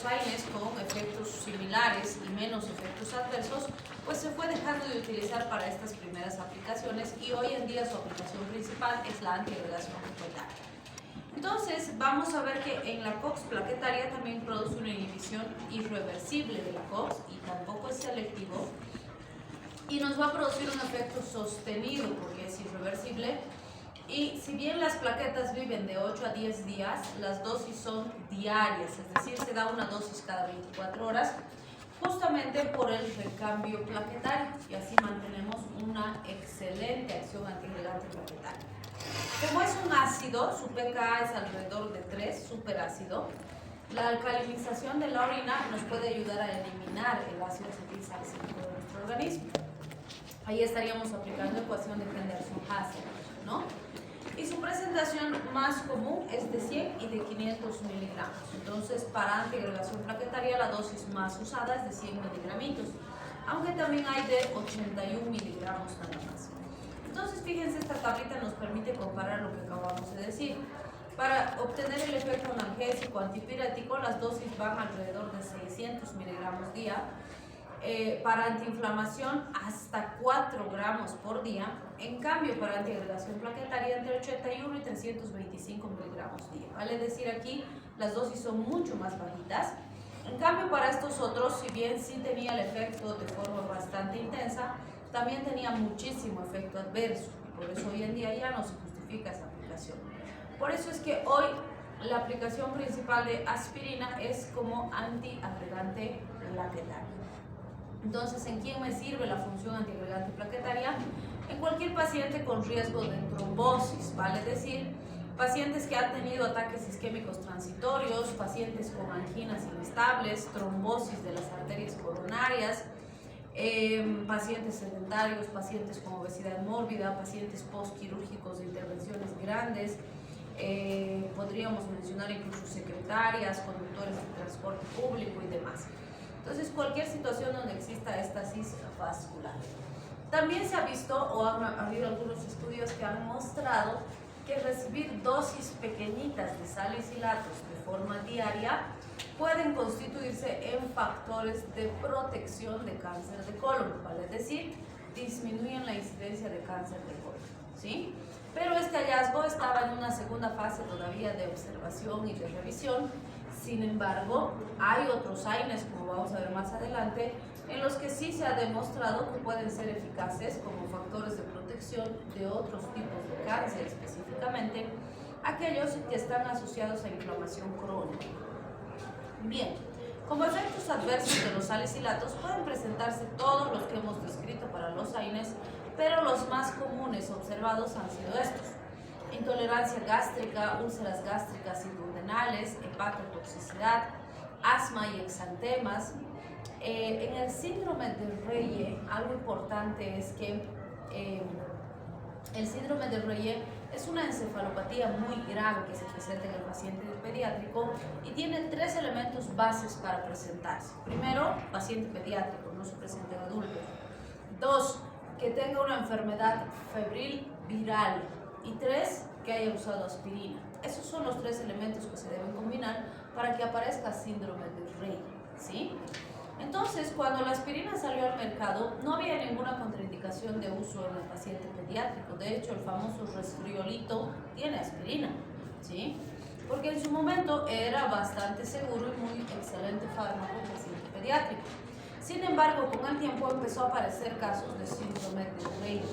otros AINES con efectos similares y menos efectos adversos, pues se fue dejando de utilizar para estas primeras aplicaciones y hoy en día su aplicación principal es la antiagregación plaquetaria. Entonces vamos a ver que en la COX plaquetaria también produce una inhibición irreversible de la COX y tampoco es selectivo y nos va a producir un efecto sostenido porque es irreversible. Y si bien las plaquetas viven de 8 a 10 días, las dosis son diarias, es decir, se da una dosis cada 24 horas, justamente por el recambio plaquetario, y así mantenemos una excelente acción antiagregante plaquetaria. Como es un ácido, su pKa es alrededor de 3, superácido, la alcalinización de la orina nos puede ayudar a eliminar el ácido acetilsalicílico de nuestro organismo. Ahí estaríamos aplicando ecuación de Henderson-Hasselbalch, ¿no? Y su presentación más común es de 100 y de 500 miligramos. Entonces, para antiagregación plaquetaria, la dosis más usada es de 100 miligramitos, aunque también hay de 81 miligramos nada más. Entonces, fíjense, esta tablita nos permite comparar lo que acabamos de decir. Para obtener el efecto analgésico antipirético, las dosis van alrededor de 600 miligramos día. Para antiinflamación hasta 4 gramos por día. En cambio, para antiagregación plaquetaria entre 81 y 325 miligramos día. Vale decir, aquí las dosis son mucho más bajitas. En cambio, para estos otros, si bien sí tenía el efecto de forma bastante intensa, también tenía muchísimo efecto adverso. Y por eso hoy en día ya no se justifica esa aplicación. Por eso es que hoy la aplicación principal de aspirina es como antiagregante plaquetario. Entonces, ¿en quién me sirve la función antiagregante plaquetaria? En cualquier paciente con riesgo de trombosis, vale decir, pacientes que han tenido ataques isquémicos transitorios, pacientes con anginas inestables, trombosis de las arterias coronarias, pacientes sedentarios, pacientes con obesidad mórbida, pacientes postquirúrgicos de intervenciones grandes, podríamos mencionar incluso secretarias, conductores de transporte público y demás. Entonces, cualquier situación donde exista estasis vascular. También se ha visto, o ha habido algunos estudios que han mostrado que recibir dosis pequeñitas de salicilatos de forma diaria pueden constituirse en factores de protección de cáncer de colon, vale decir, disminuyen la incidencia de cáncer de colon, ¿sí? Pero este hallazgo estaba en una segunda fase todavía de observación y de revisión. Sin embargo, hay otros AINES, como vamos a ver más adelante, en los que sí se ha demostrado que pueden ser eficaces como factores de protección de otros tipos de cáncer, específicamente aquellos que están asociados a inflamación crónica. Bien, como efectos adversos de los salicilatos pueden presentarse todos los que hemos descrito para los AINES, pero los más comunes observados han sido estos: intolerancia gástrica, úlceras gástricas duodenales, hepatotoxicidad, asma y exantemas. En el síndrome de Reye, algo importante es que el síndrome de Reye es una encefalopatía muy grave que se presenta en el paciente pediátrico y tiene 3 elementos bases para presentarse. Primero, paciente pediátrico, no se presenta en adultos. 2, que tenga una enfermedad febril viral. Y 3, que haya usado aspirina. Esos son los 3 elementos que se deben combinar para que aparezca síndrome de Reye, ¿sí? Entonces, cuando la aspirina salió al mercado, no había ninguna contraindicación de uso en el paciente pediátrico. De hecho, el famoso resfriolito tiene aspirina, ¿sí? Porque en su momento era bastante seguro y muy excelente fármaco en el paciente pediátrico. Sin embargo, con el tiempo empezó a aparecer casos de síndrome de Reye.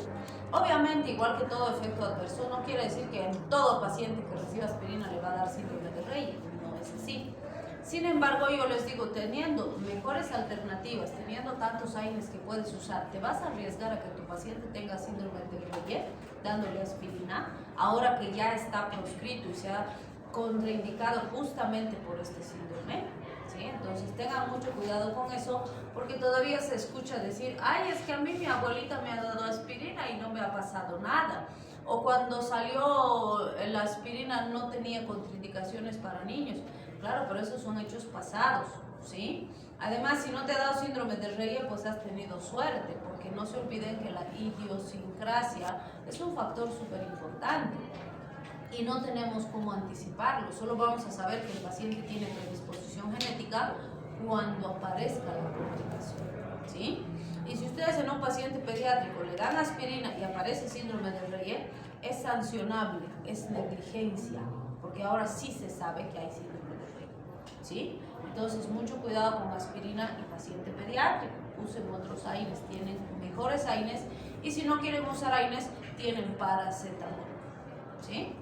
Obviamente, igual que todo efecto adverso, no quiere decir que en todo paciente que reciba aspirina le va a dar síndrome de Reye. No es así. Sin embargo, yo les digo, teniendo mejores alternativas, teniendo tantos AINES que puedes usar, ¿te vas a arriesgar a que tu paciente tenga síndrome de Reye dándole aspirina? Ahora que ya está proscrito y se ha contraindicado justamente por este síndrome, ¿sí? Entonces tengan mucho cuidado con eso, porque todavía se escucha decir: ay, es que a mí mi abuelita me ha dado aspirina y no me ha pasado nada. O cuando salió la aspirina no tenía contraindicaciones para niños. Claro, pero esos son hechos pasados, ¿sí? Además, si no te ha dado síndrome de Reye, pues has tenido suerte, porque no se olviden que la idiosincrasia es un factor súper importante. y no tenemos cómo anticiparlo. Solo vamos a saber que el paciente tiene predisposición genética cuando aparezca la complicación, ¿sí? Y si ustedes en un paciente pediátrico le dan aspirina y aparece síndrome de Reye, es sancionable, es negligencia, porque ahora sí se sabe que hay síndrome de Reye, ¿sí? Entonces, mucho cuidado con aspirina y paciente pediátrico. Usen otros AINES, tienen mejores AINES, y si no quieren usar AINES, tienen paracetamol, ¿sí?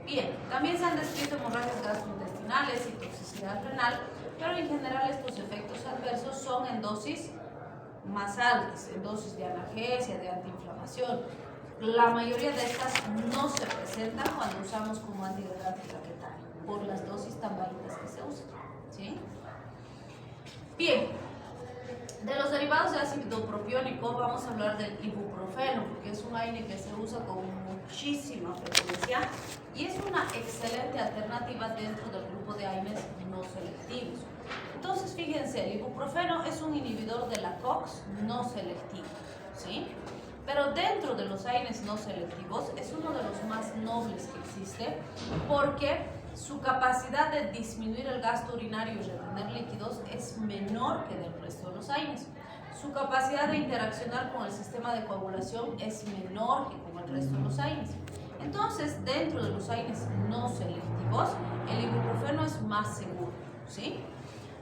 Bien, también se han descrito hemorragias gastrointestinales y toxicidad renal, pero en general estos efectos adversos son en dosis más altas, en dosis de analgesia, de antiinflamación. La mayoría de estas no se presentan cuando usamos como antidelgante plaquetario, por las dosis tan bajitas que se usan, ¿sí? Bien, de los derivados de ácido propiónico vamos a hablar del ibuprofeno, porque es un AINE que se usa con muchísima frecuencia y es una excelente alternativa dentro del grupo de AINES no selectivos. Entonces, fíjense, el ibuprofeno es un inhibidor de la COX no selectivo, ¿sí? Pero dentro de los AINES no selectivos es uno de los más nobles que existe, porque su capacidad de disminuir el gasto urinario y retener líquidos es menor que del resto de los AINES. Su capacidad de interaccionar con el sistema de coagulación es menor que con el resto de los AINES. Entonces, dentro de los AINES no selectivos, el ibuprofeno es más seguro, ¿sí?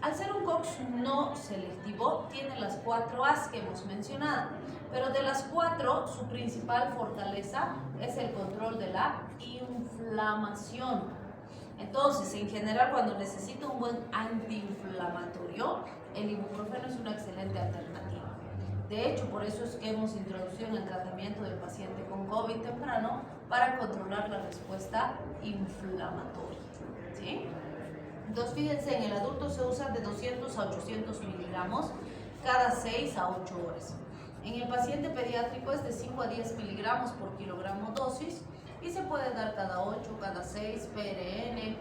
Al ser un COX no selectivo, tiene las 4 A's que hemos mencionado, pero de las 4, su principal fortaleza es el control de la inflamación. Entonces, en general, cuando necesita un buen antiinflamatorio, el ibuprofeno es una excelente alternativa. De hecho, por eso es que hemos introducido en el tratamiento del paciente con COVID temprano para controlar la respuesta inflamatoria, ¿sí? Entonces, fíjense, en el adulto se usa de 200 a 800 miligramos cada 6 a 8 horas. En el paciente pediátrico es de 5 a 10 miligramos por kilogramo dosis y se puede dar cada 8, cada 6, PRN,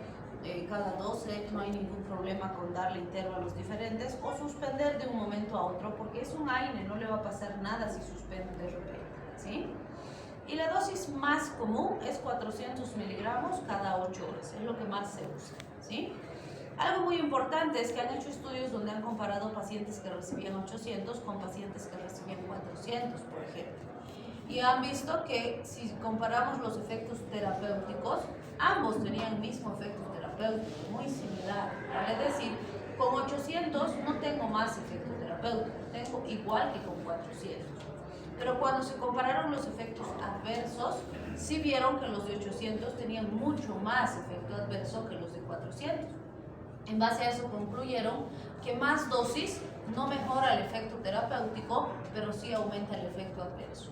cada 12, no hay ningún problema con darle intervalos diferentes o suspender de un momento a otro porque es un AINE, no le va a pasar nada si suspende de repente, ¿sí? Y la dosis más común es 400 miligramos cada 8 horas, es lo que más se usa, ¿sí? Algo muy importante es que han hecho estudios donde han comparado pacientes que recibían 800 con pacientes que recibían 400, por ejemplo. Y han visto que si comparamos los efectos terapéuticos, ambos tenían el mismo efecto terapéutico, muy similar. Es decir, con 800 no tengo más efecto terapéutico, tengo igual que con 400. Pero cuando se compararon los efectos adversos, sí vieron que los de 800 tenían mucho más efecto adverso que los de 400. En base a eso concluyeron que más dosis no mejora el efecto terapéutico, pero sí aumenta el efecto adverso,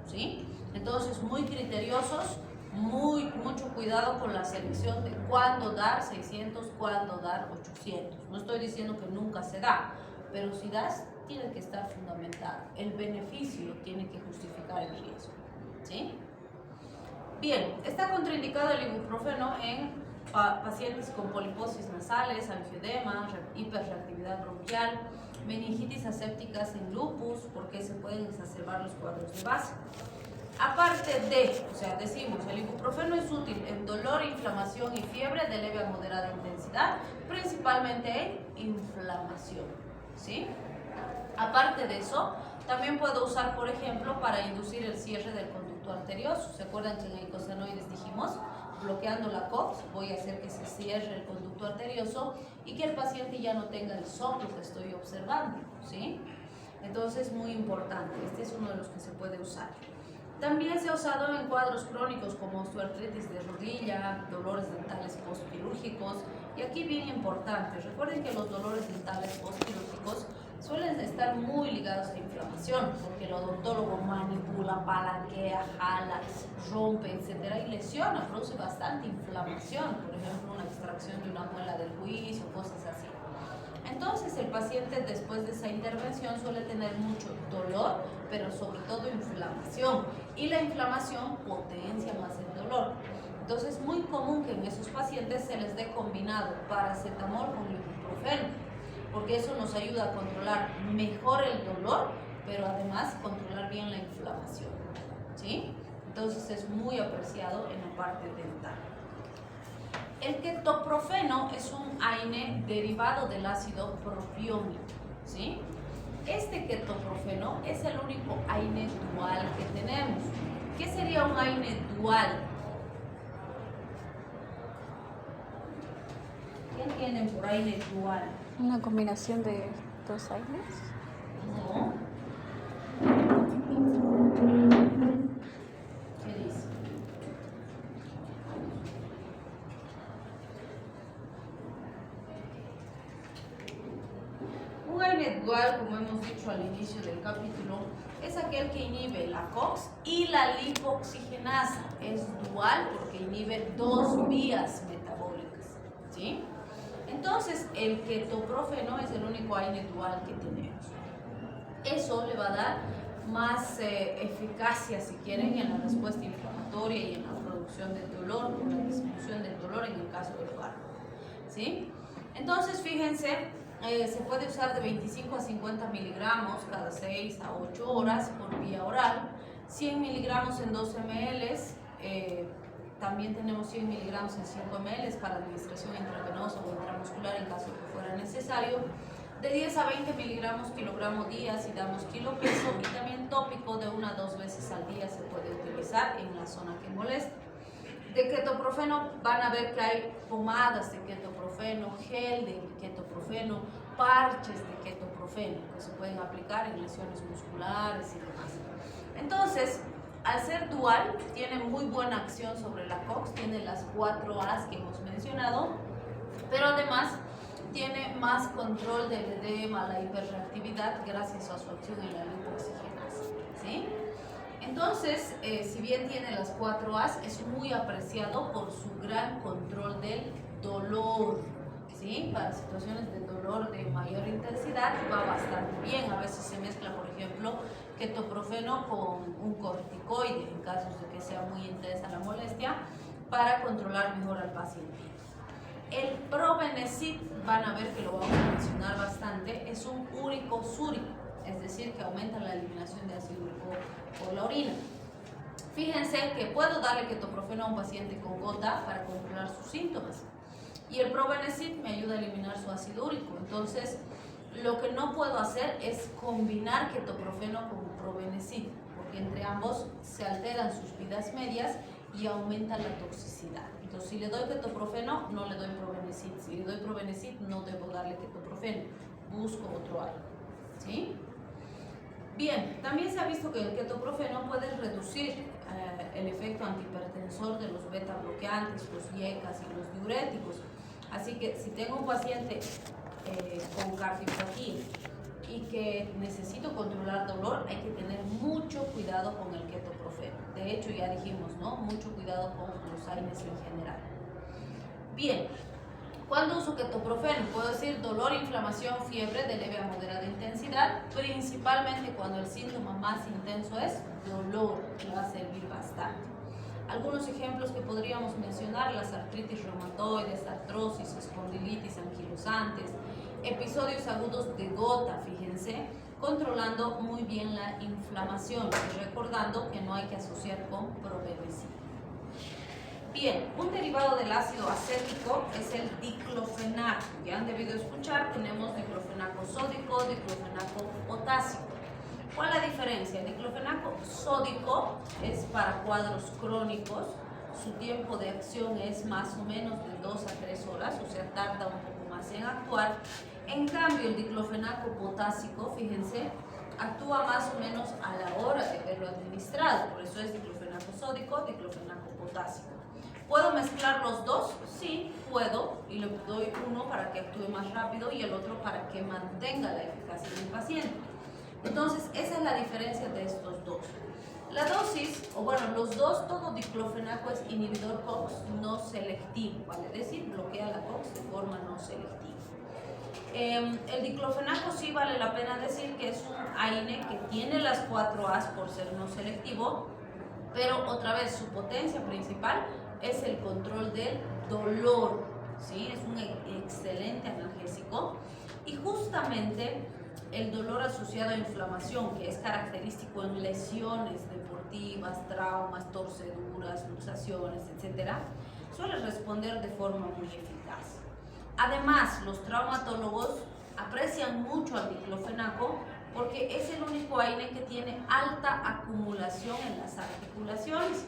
¿sí? Entonces, muy criteriosos, mucho cuidado con la selección de cuándo dar 600, cuándo dar 800. No estoy diciendo que nunca se da, pero si das, tiene que estar fundamentado. El beneficio tiene que justificar el riesgo, ¿sí? Bien, está contraindicado el ibuprofeno en pacientes con poliposis nasales, angiodema, hiperreactividad bronquial, meningitis asépticas en lupus, porque se pueden exacerbar los cuadros de base. Aparte de, o sea, decimos, el ibuprofeno es útil en dolor, inflamación y fiebre de leve a moderada intensidad, principalmente en inflamación, ¿sí? Aparte de eso, también puedo usar, por ejemplo, para inducir el cierre del conducto arterioso. ¿Se acuerdan que en icosanoides dijimos? Bloqueando la COX, voy a hacer que se cierre el conducto arterioso y que el paciente ya no tenga el soplo que estoy observando, ¿sí? Entonces, muy importante, este es uno de los que se puede usar. También se ha usado en cuadros crónicos como osteoartritis de rodilla, dolores dentales postquirúrgicos, y aquí bien importante, recuerden que los dolores dentales postquirúrgicos suelen estar muy ligados a inflamación, porque el odontólogo manipula, palanquea, jala, rompe, etcétera, y lesiona, produce bastante inflamación, por ejemplo, una extracción de una muela del juicio, cosas así. Entonces, el paciente después de esa intervención suele tener mucho dolor, pero sobre todo inflamación, y la inflamación potencia más el dolor. Entonces, es muy común que en esos pacientes se les dé combinado paracetamol con ibuprofeno, porque eso nos ayuda a controlar mejor el dolor, pero además controlar bien la inflamación, ¿sí? Entonces es muy apreciado en la parte dental. El ketoprofeno es un AINE derivado del ácido propiónico, ¿sí? Este ketoprofeno es el único AINE dual que tenemos. ¿Qué sería un AINE dual? ¿Qué entienden por AINE dual? Una combinación de dos AINEs. No. ¿Qué dice? Un AINE dual, como hemos dicho al inicio del capítulo, es aquel que inhibe la COX y la lipoxigenasa. Es dual porque inhibe dos vías metabólicas, ¿sí? Entonces, el ketoprofeno es el único AINE dual que tenemos. Eso le va a dar más eficacia, si quieren, en la respuesta inflamatoria y en la producción del dolor, o la disminución del dolor en el caso del fármaco, ¿sí? Entonces, fíjense, se puede usar de 25 a 50 miligramos cada 6 a 8 horas por vía oral, 100 miligramos en 12 ml, también tenemos 100 miligramos en 5 ml para administración intravenosa o intramuscular en caso que fuera necesario, de 10 a 20 miligramos kilogramo día si damos kilo peso, y también tópico de 1 a 2 veces al día se puede utilizar en la zona que molesta. De ketoprofeno van a ver que hay pomadas de ketoprofeno, gel de ketoprofeno, parches de ketoprofeno que se pueden aplicar en lesiones musculares y demás. Entonces, al ser dual, tiene muy buena acción sobre la COX, tiene las 4 A's que hemos mencionado, pero además tiene más control del edema, la hiperreactividad, gracias a su acción en la lipoxigenasa, ¿sí? Entonces, si bien tiene las 4 A's, es muy apreciado por su gran control del dolor, ¿sí? Para situaciones de dolor de mayor intensidad va bastante bien. A veces se mezcla, por ejemplo, ketoprofeno con un corticoide en casos de que sea muy intensa la molestia, para controlar mejor al paciente. El probenecid, van a ver que lo vamos a mencionar bastante, es un úrico-súrico, es decir, que aumenta la eliminación de ácido úrico por la orina. Fíjense que puedo darle ketoprofeno a un paciente con gota para controlar sus síntomas, y el probenecid me ayuda a eliminar su ácido úrico. Entonces, lo que no puedo hacer es combinar ketoprofeno con probenecid, porque entre ambos se alteran sus vidas medias y aumenta la toxicidad. Entonces, si le doy ketoprofeno, no le doy probenecid. Si le doy probenecid, no debo darle ketoprofeno. Busco otro algo, ¿sí? Bien, también se ha visto que el ketoprofeno puede reducir el efecto antihipertensor de los beta bloqueantes, los IECAs y los diuréticos. Así que si tengo un paciente con cardiopatía y que necesito controlar dolor, hay que tener mucho cuidado con el ketoprofeno. De hecho, ya dijimos, ¿no? Mucho cuidado con los AINES en general. Bien, ¿cuándo uso ketoprofeno? Puedo decir dolor, inflamación, fiebre de leve a moderada intensidad, principalmente cuando el síntoma más intenso es dolor, que va a servir bastante. Algunos ejemplos que podríamos mencionar: las artritis reumatoides, artrosis, espondilitis anquilosantes, episodios agudos de gota, fíjense, controlando muy bien la inflamación y recordando que no hay que asociar con probenecid. Bien, un derivado del ácido acético es el diclofenaco. Ya han debido escuchar, tenemos diclofenaco sódico, diclofenaco potásico. ¿Cuál es la diferencia? El diclofenaco sódico es para cuadros crónicos, su tiempo de acción es más o menos de 2 a 3 horas, o sea, tarda un poco más en actuar. En cambio, el diclofenaco potásico, fíjense, actúa más o menos a la hora de haberlo administrado, por eso es diclofenaco sódico, diclofenaco potásico. ¿Puedo mezclar los dos? Sí, puedo, y le doy uno para que actúe más rápido y el otro para que mantenga la eficacia del paciente. Entonces, esa es la diferencia de estos dos. La dosis, o bueno, los dos, todo diclofenaco es inhibidor COX no selectivo, vale decir, bloquea la COX de forma no selectiva. El diclofenaco sí vale la pena decir que es un AINE que tiene las 4 A's por ser no selectivo, pero otra vez su potencia principal es el control del dolor, ¿sí? Es un excelente analgésico, y justamente el dolor asociado a inflamación, que es característico en lesiones deportivas, traumas, torceduras, luxaciones, etc., suele responder de forma muy eficaz. Además, los traumatólogos aprecian mucho al diclofenaco porque es el único AINE que tiene alta acumulación en las articulaciones.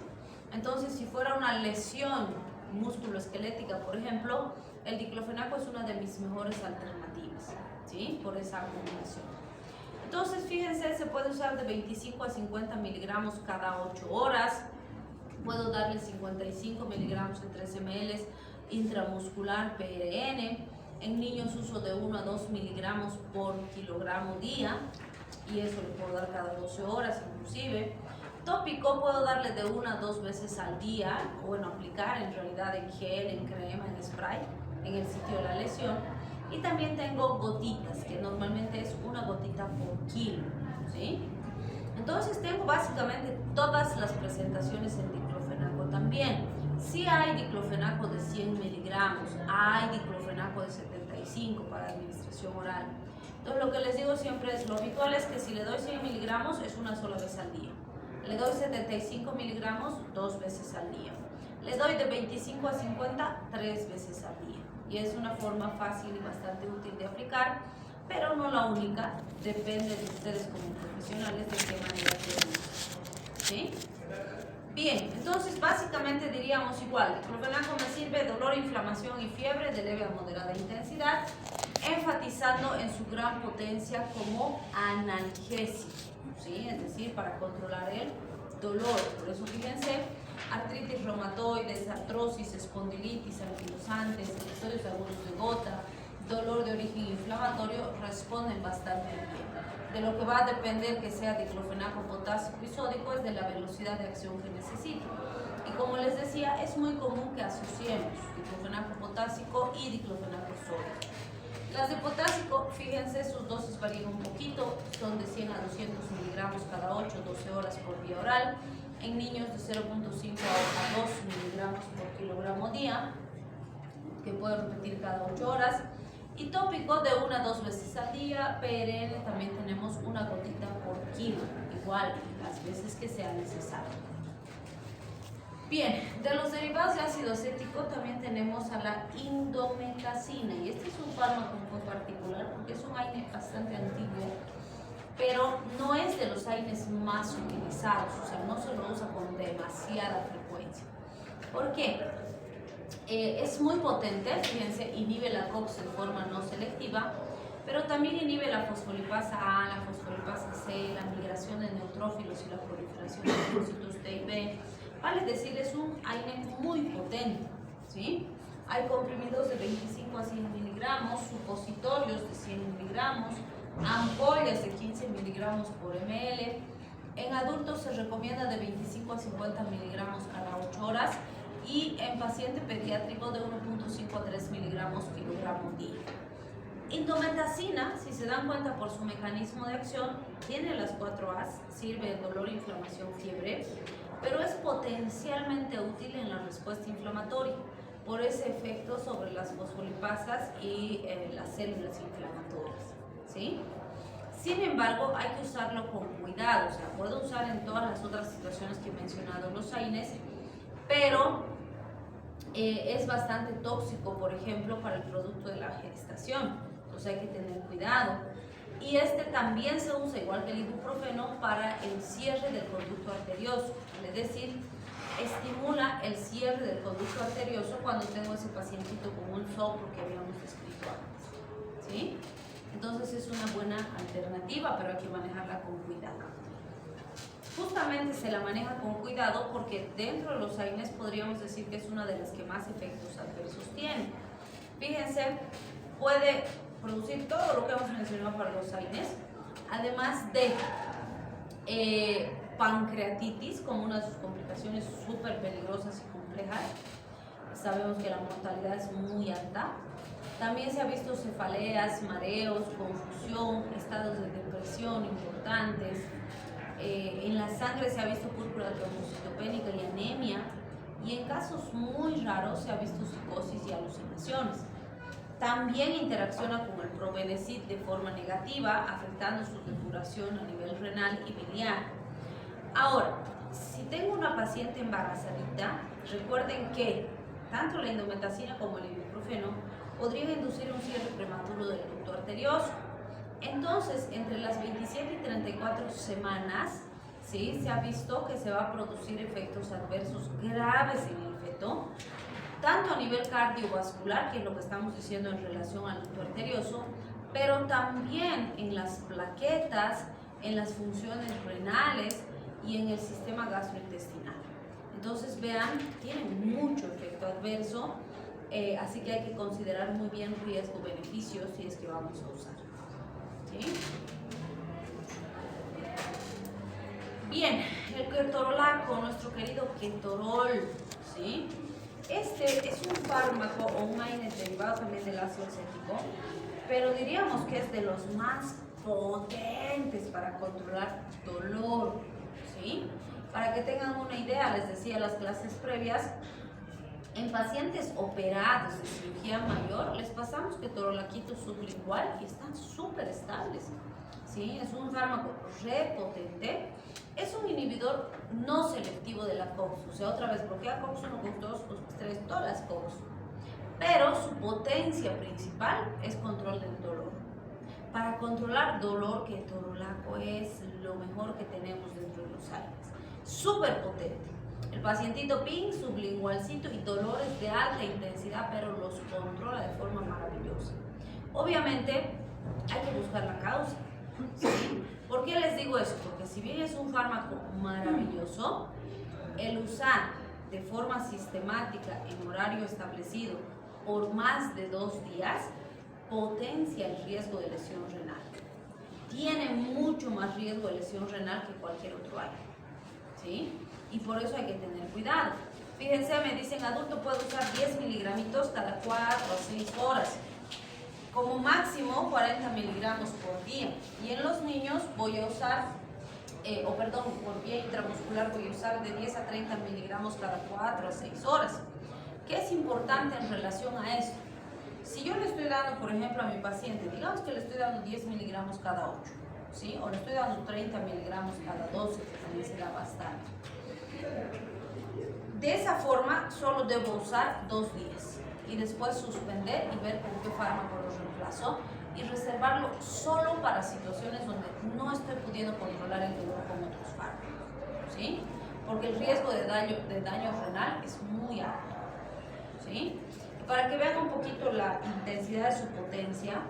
Entonces, si fuera una lesión musculoesquelética, por ejemplo, el diclofenaco es una de mis mejores alternativas, ¿sí? Por esa acumulación. Entonces, fíjense, se puede usar de 25 a 50 miligramos cada 8 horas. Puedo darle 55 miligramos en 3 ml intramuscular PRN. En niños uso de 1 a 2 miligramos por kilogramo día, y eso le puedo dar cada 12 horas inclusive. Tópico puedo darle de 1 a 2 veces al día, o bueno, aplicar en realidad en gel, en crema, en spray, en el sitio de la lesión. Y también tengo gotitas, que normalmente es una gotita por kilo, ¿sí? Entonces tengo básicamente todas las presentaciones en diclofenaco también. Sí hay diclofenaco de 100 miligramos, hay diclofenaco de 75 para administración oral. Entonces lo que les digo siempre es, lo habitual es que si le doy 100 miligramos es una sola vez al día. Le doy 75 miligramos 2 veces al día. Le doy de 25 a 50 3 veces al día. Y es una forma fácil y bastante útil de aplicar, pero no la única. Depende de ustedes como profesionales de qué manera quieren usar, ¿sí? Bien, entonces básicamente diríamos igual, el diclofenaco me sirve dolor, inflamación y fiebre de leve a moderada intensidad, enfatizando en su gran potencia como analgésico, ¿sí? Es decir, para controlar el dolor. Por eso fíjense, artritis reumatoides, artrosis, espondilitis, anquilosantes, episodios agudos de gota, dolor de origen inflamatorio responden bastante bien. De lo que va a depender que sea diclofenaco potásico y sódico es de la velocidad de acción que necesito. Y como les decía, es muy común que asociemos diclofenaco potásico y diclofenaco sódico. Las de potásico, fíjense, sus dosis varían un poquito, son de 100 a 200 miligramos cada 8-12 horas por vía oral, en niños de 0.5 a 2 miligramos por kilogramo día, que puedo repetir cada 8 horas, y tópico de 1 a 2 veces al día. PRN también tenemos una gotita por kilo, igual las veces que sea necesario. Bien, de los derivados de ácido acético también tenemos a la indomethacina, y este es un fármaco muy particular porque es un AINE bastante antiguo, pero no es de los AINEs más utilizados, o sea, no se lo usa con demasiada frecuencia. ¿Por qué? Es muy potente, fíjense, inhibe la COX de forma no selectiva, pero también inhibe la fosfolipasa A, la fosfolipasa C, la migración de neutrófilos y la proliferación de linfocitos T y B. Vale decir, es un AINE muy potente, ¿sí? Hay comprimidos de 25 a 100 miligramos, supositorios de 100 miligramos, ampollas de 15 miligramos por ml. En adultos se recomienda de 25 a 50 miligramos cada 8 horas, y en paciente pediátrico de 1.5 a 3 miligramos kilogramo día. Indomethacina, si se dan cuenta por su mecanismo de acción, tiene las 4 A's, sirve en dolor, inflamación, fiebre, pero es potencialmente útil en la respuesta inflamatoria por ese efecto sobre las fosfolipasas y las células inflamatorias, ¿sí? Sin embargo, hay que usarlo con cuidado, o sea, puedo usar en todas las otras situaciones que he mencionado los AINEs, pero es bastante tóxico, por ejemplo, para el producto de la gestación, entonces hay que tener cuidado. Y este también se usa, igual que el ibuprofeno, para el cierre del conducto arterioso, es decir, estimula el cierre del conducto arterioso cuando tengo ese pacientito con un soplo que habíamos descrito antes, ¿sí? Entonces es una buena alternativa, pero hay que manejarla con cuidado. Justamente se la maneja con cuidado porque dentro de los AINEs podríamos decir que es una de las que más efectos adversos tiene. Fíjense, puede producir todo lo que hemos mencionado para los AINEs, además de pancreatitis como una de sus complicaciones súper peligrosas y complejas. Sabemos que la mortalidad es muy alta. También se ha visto cefaleas, mareos, confusión, estados de depresión importantes. En la sangre se ha visto púrpura trombocitopénica y anemia, y en casos muy raros se ha visto psicosis y alucinaciones. También interacciona con el probenecid de forma negativa, afectando su depuración a nivel renal y biliar. Ahora, si tengo una paciente embarazadita, recuerden que tanto la indometacina como el ibuprofeno podrían inducir un cierre prematuro del ducto arterioso. Entonces, entre las 27 y 34 semanas, ¿sí?, se ha visto que se va a producir efectos adversos graves en el feto, tanto a nivel cardiovascular, que es lo que estamos diciendo en relación al ducto arterioso, pero también en las plaquetas, en las funciones renales y en el sistema gastrointestinal. Entonces, vean, tiene mucho efecto adverso, así que hay que considerar muy bien riesgo-beneficio si es que vamos a usar. ¿Sí? Bien, el ketorolaco, nuestro querido ketorol, ¿sí? Este es un fármaco o un AINES derivado también del ácido acético, pero diríamos que es de los más potentes para controlar dolor, ¿sí? Para que tengan una idea, les decía en las clases previas, en pacientes operados de cirugía mayor, les pasamos ketorolaquito sublingual y están súper estables, ¿sí? Es un fármaco repotente. Es un inhibidor no selectivo de la COX, o sea, otra vez bloquea COX 1, COX 2, COX 3, todas las COX. Pero su potencia principal es control del dolor. Para controlar dolor, ketorolaco es lo mejor que tenemos dentro de los AINES. Súper potente. El pacientito PIN, sublingualcito y dolores de alta intensidad, pero los controla de forma maravillosa. Obviamente, hay que buscar la causa, ¿sí? ¿Por qué les digo eso? Porque si bien es un fármaco maravilloso, el usar de forma sistemática en horario establecido por más de 2 días potencia el riesgo de lesión renal. Tiene mucho más riesgo de lesión renal que cualquier otro AINE, ¿sí? Y por eso hay que tener cuidado. Fíjense, me dicen, adulto puede usar 10 miligramitos cada 4 a 6 horas. Como máximo 40 miligramos por día. Y en los niños voy a usar, por vía intramuscular voy a usar de 10 a 30 miligramos cada 4 a 6 horas. ¿Qué es importante en relación a esto? Si yo le estoy dando, por ejemplo, a mi paciente, digamos que le estoy dando 10 miligramos cada 8, ¿sí? O le estoy dando 30 miligramos cada 12, que también será bastante. De esa forma, solo debo usar 2 días y después suspender y ver con qué fármaco lo reemplazo y reservarlo solo para situaciones donde no estoy pudiendo controlar el dolor con otros fármacos, ¿sí? Porque el riesgo de daño renal es muy alto, ¿sí? Y para que vean un poquito la intensidad de su potencia,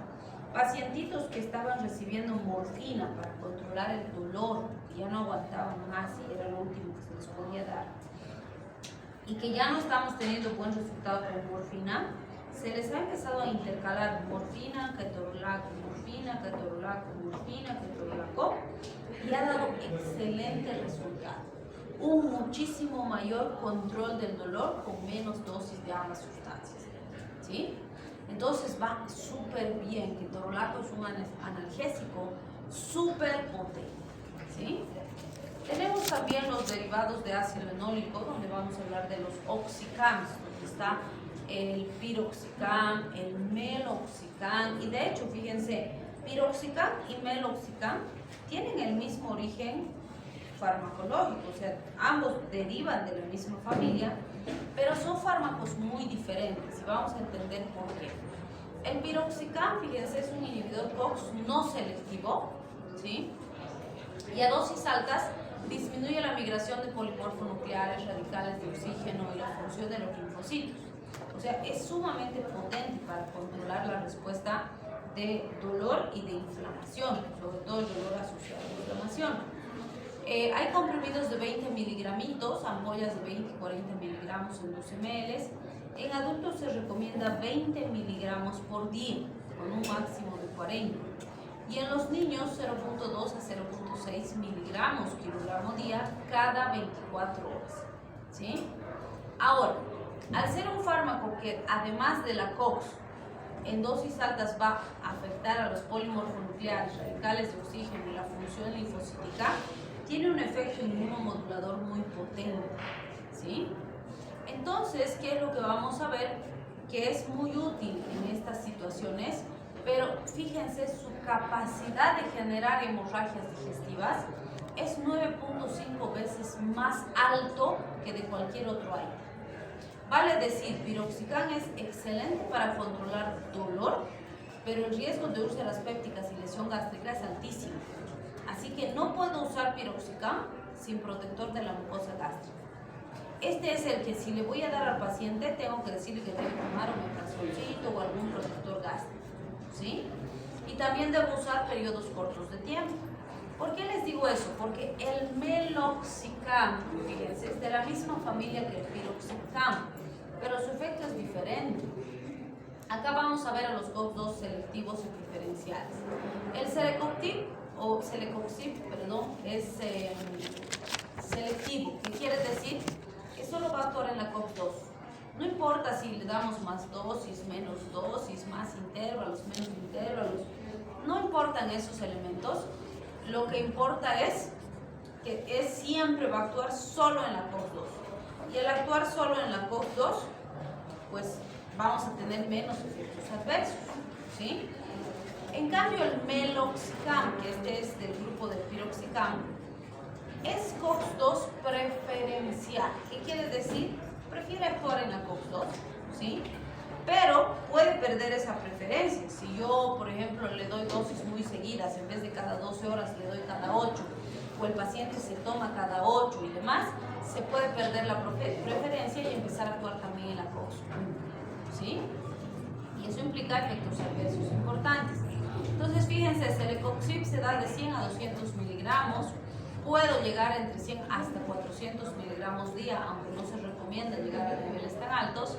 pacientitos que estaban recibiendo morfina para controlar el dolor, que ya no aguantaban más y era lo último que se les podía dar, y que ya no estamos teniendo buen resultado con morfina, se les ha empezado a intercalar morfina, ketorolaco, morfina, ketorolaco, morfina, ketorolaco, y ha dado excelente resultado. Un muchísimo mayor control del dolor con menos dosis de ambas sustancias, ¿sí? Entonces va súper bien. Ketorolaco es un analgésico súper potente, ¿sí? Tenemos también los derivados de ácido enólico, donde vamos a hablar de los oxicams, donde está el piroxicam, el meloxicam, y de hecho, fíjense, piroxicam y meloxicam tienen el mismo origen farmacológico, o sea, ambos derivan de la misma familia, pero son fármacos muy diferentes y vamos a entender por qué. El piroxicam, fíjense, es un inhibidor COX no selectivo, ¿sí? Y a dosis altas disminuye la migración de polimorfonucleares, radicales de oxígeno y la función de los linfocitos. O sea, es sumamente potente para controlar la respuesta de dolor y de inflamación, sobre todo el dolor asociado a la inflamación. Hay comprimidos de 20 miligramitos, ampollas de 20 y 40 miligramos en 12 ml. En adultos se recomienda 20 miligramos por día, con un máximo de 40. Y en los niños 0.2 a 0.6 miligramos kilogramo día cada 24 horas, ¿sí? Ahora, al ser un fármaco que además de la COX en dosis altas va a afectar a los polimorfonucleares, radicales de oxígeno y la función linfocítica, tiene un efecto inmunomodulador muy potente, ¿sí? Entonces, ¿qué es lo que vamos a ver? que es muy útil en estas situaciones, pero fíjense, su capacidad de generar hemorragias digestivas es 9.5 veces más alto que de cualquier otro aire. Vale decir, piroxicam es excelente para controlar dolor, pero el riesgo de úlceras pépticas y lesión gástrica es altísimo. Así que no puedo usar piroxicam sin protector de la mucosa gástrica. Este es el que si le voy a dar al paciente, tengo que decirle que debe tomar un omeprazolcito o algún protector gástrico, ¿sí? Y también debo usar periodos cortos de tiempo. ¿Por qué les digo eso? Porque el meloxicam, fíjense, es de la misma familia que el piroxicam, pero su efecto es diferente. Acá vamos a ver a los COX-2 selectivos y preferenciales. El celecoxib, es selectivo, que quiere decir que solo va a actuar en la COX-2. No importa si le damos más dosis, menos dosis, más intervalos, menos intervalos, no importan esos elementos. Lo que importa es que siempre va a actuar solo en la COX-2. Y al actuar solo en la COX-2, pues vamos a tener menos efectos adversos, ¿sí? En cambio, el meloxicam, que este es del grupo del piroxicam, es COX-2 preferencial. ¿Qué quiere decir? Prefiere actuar en la COX-2, ¿sí? Pero puede perder esa preferencia. Si yo, por ejemplo, le doy dosis muy seguidas, en vez de cada 12 horas le doy cada 8, o el paciente se toma cada 8 y demás, se puede perder la preferencia y empezar a actuar también en la COX-1, ¿sí? Y eso implica efectos adversos importantes. Entonces, fíjense, el celecoxib se da de 100 a 200 miligramos. Puedo llegar entre 100 hasta 400 miligramos día, aunque no se recomienda llegar a niveles tan altos.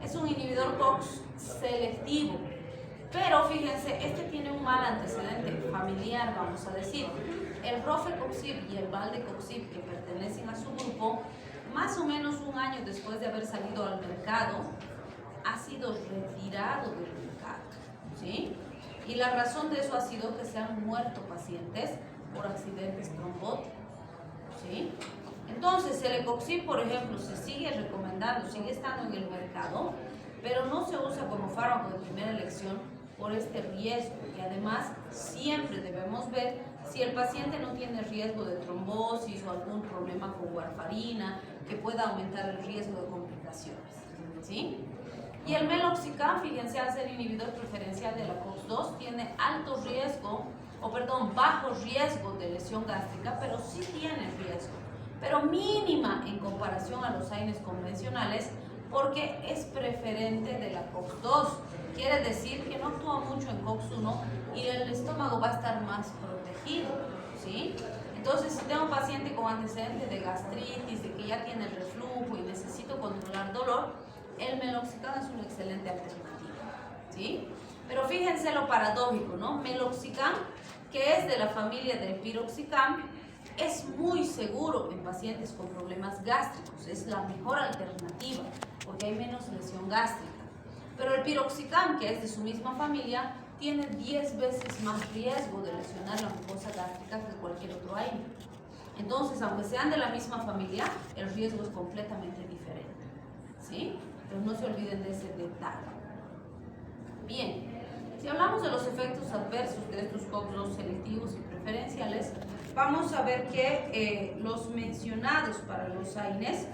Es un inhibidor COX selectivo, pero fíjense, este tiene un mal antecedente familiar, vamos a decir. El rofecoxib y el valdecoxib, que pertenecen a su grupo, más o menos un año después de haber salido al mercado, ha sido retirado del mercado, ¿sí? Y la razón de eso ha sido que se han muerto pacientes por accidentes trombóticos, ¿sí? Entonces, el celecoxib, por ejemplo, se sigue recomendando, sigue estando en el mercado, pero no se usa como fármaco de primera elección por este riesgo. Y además, siempre debemos ver si el paciente no tiene riesgo de trombosis o algún problema con warfarina que pueda aumentar el riesgo de complicaciones, ¿sí? Y el meloxicam, fíjense, al ser inhibidor preferencial de la COX-2, tiene bajo riesgo de lesión gástrica, pero sí tiene riesgo, pero mínima en comparación a los AINES convencionales, porque es preferente de la COX-2. Quiere decir que no actúa mucho en COX-1 y el estómago va a estar más protegido, ¿sí? Entonces, si tengo un paciente con antecedentes de gastritis, de que ya tiene reflujo y necesito controlar dolor, el meloxicam es una excelente alternativa, ¿sí? Pero fíjense lo paradójico, ¿no? Meloxicam, que es de la familia del piroxicam, es muy seguro en pacientes con problemas gástricos. Es la mejor alternativa porque hay menos lesión gástrica. Pero el piroxicam, que es de su misma familia, tiene 10 veces más riesgo de lesionar la mucosa gástrica que cualquier otro AINE. Entonces, aunque sean de la misma familia, el riesgo es completamente diferente, ¿sí? Pero no se olviden de ese detalle. Bien, si hablamos de los efectos adversos de estos COX-2 selectivos y preferenciales, vamos a ver que los mencionados para los AINES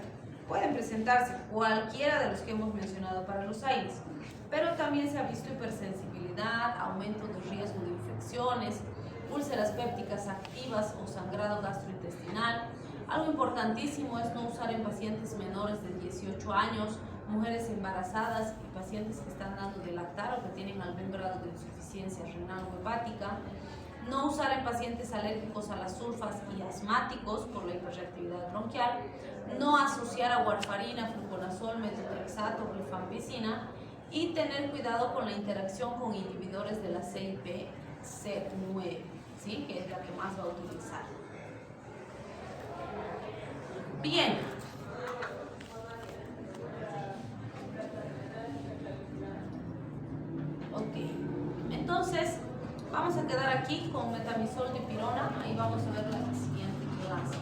pueden presentarse, cualquiera de los que hemos mencionado para los AINES, pero también se ha visto hipersensibilidad, aumento de riesgo de infecciones, úlceras pépticas activas o sangrado gastrointestinal. Algo importantísimo es no usar en pacientes menores de 18 años, mujeres embarazadas y pacientes que están dando de lactar o que tienen algún grado de insuficiencia renal o hepática. No usar en pacientes alérgicos a las sulfas y asmáticos por la hiperreactividad bronquial. No asociar a warfarina, fluconazol, metotrexato o rifampicina. Y tener cuidado con la interacción con inhibidores de la CYP-C9, ¿sí? Que es la que más va a utilizar. Bien. Ok. Entonces, vamos a quedar aquí con metamizol dipirona. Ahí vamos a ver la siguiente clase.